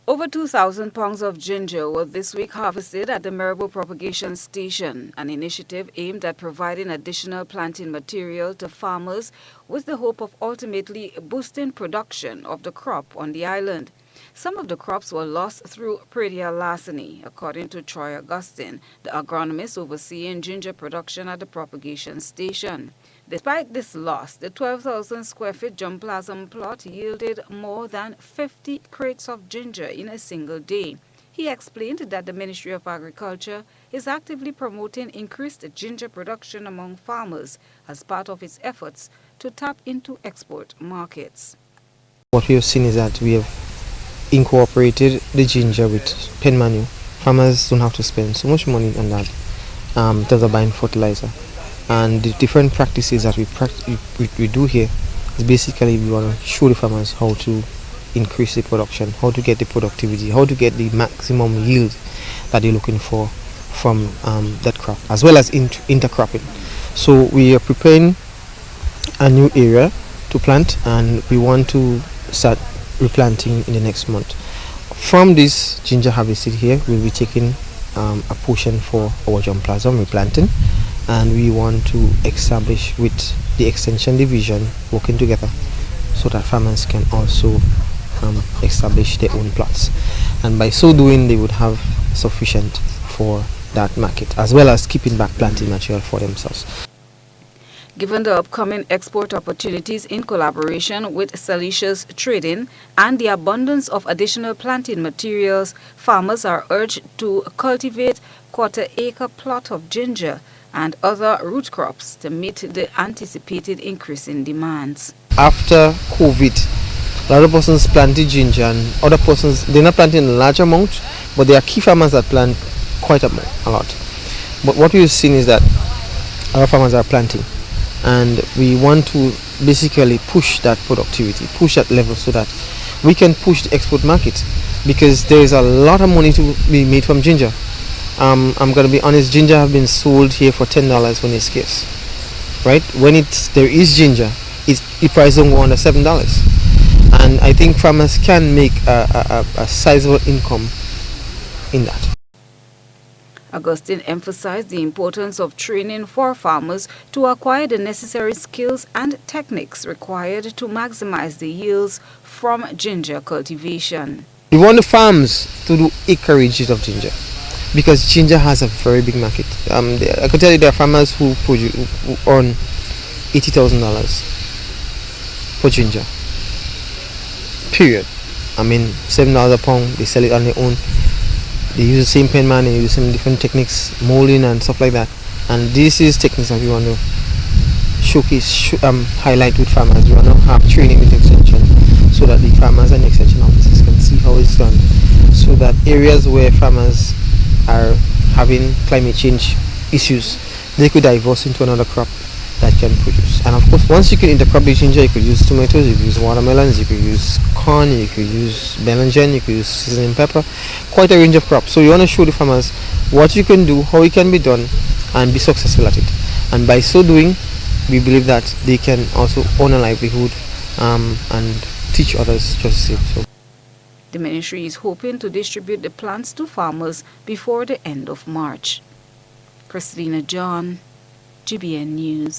Over 2,000 pounds of ginger were this week harvested at the Marable Propagation Station, an initiative aimed at providing additional planting material to farmers with the hope of ultimately boosting production of the crop on the island. Some of the crops were lost through predial larceny, according to Troy Augustine, the agronomist overseeing ginger production at the propagation station. Despite this loss, the 12,000 square feet germplasm plot yielded more than 50 crates of ginger in a single day. He explained that the Ministry of Agriculture is actively promoting increased ginger production among farmers as part of its efforts to tap into export markets. What we have seen is that we have incorporated the ginger with pen manure. Farmers don't have to spend so much money on that in terms of buying fertilizer. And the different practices that we do here is basically we want to show the farmers how to increase the production, how to get the productivity, how to get the maximum yield that they're looking for from that crop, as well as intercropping. So we are preparing a new area to plant, and we want to start replanting in the next month. From this ginger harvested here, we'll be taking a portion for our germplasm replanting, and we want to establish with the extension division working together so that farmers can also establish their own plots, and by so doing they would have sufficient for that market, as well as keeping back planting material for themselves. Given the upcoming export opportunities in collaboration with Salicious Trading and the abundance of additional planting materials, farmers are urged to cultivate quarter-acre plot of ginger and other root crops to meet the anticipated increase in demands. After COVID, a lot of persons planted ginger, and other persons, they're not planting in a large amount, but there are key farmers that plant quite a lot. But what we've seen is that our farmers are planting, and we want to basically push that productivity, push that level so that we can push the export market, because there is a lot of money to be made from ginger. I'm going to be honest, ginger have been sold here for $10 when it's scarce, right? When there is ginger, the price don't go under $7, and I think farmers can make a sizable income in that. Augustine emphasized the importance of training for farmers to acquire the necessary skills and techniques required to maximize the yields from ginger cultivation. We want the farms to do acreage of ginger, because ginger has a very big market. I can tell you there are farmers who earn $80,000 for ginger. Period. I mean, $7 a pound. They sell it on their own. They use the same pen man, they use some different techniques, molding and stuff like that. And this is techniques that we want to showcase, highlight with farmers. We want to have training with extension so that the farmers and extension officers can see how it's done, so that areas where farmers are having climate change issues, they could divorce into another crop that can produce. And of course, once you can intercrop the ginger, you could use tomatoes, you could use watermelons, you could use corn, you could use belangen, you could use seasoning pepper, quite a range of crops. So you want to show the farmers what you can do, how it can be done, and be successful at it. And by so doing, we believe that they can also own a livelihood and teach others just the same. So the ministry is hoping to distribute the plants to farmers before the end of March. Christlina John, GBN News.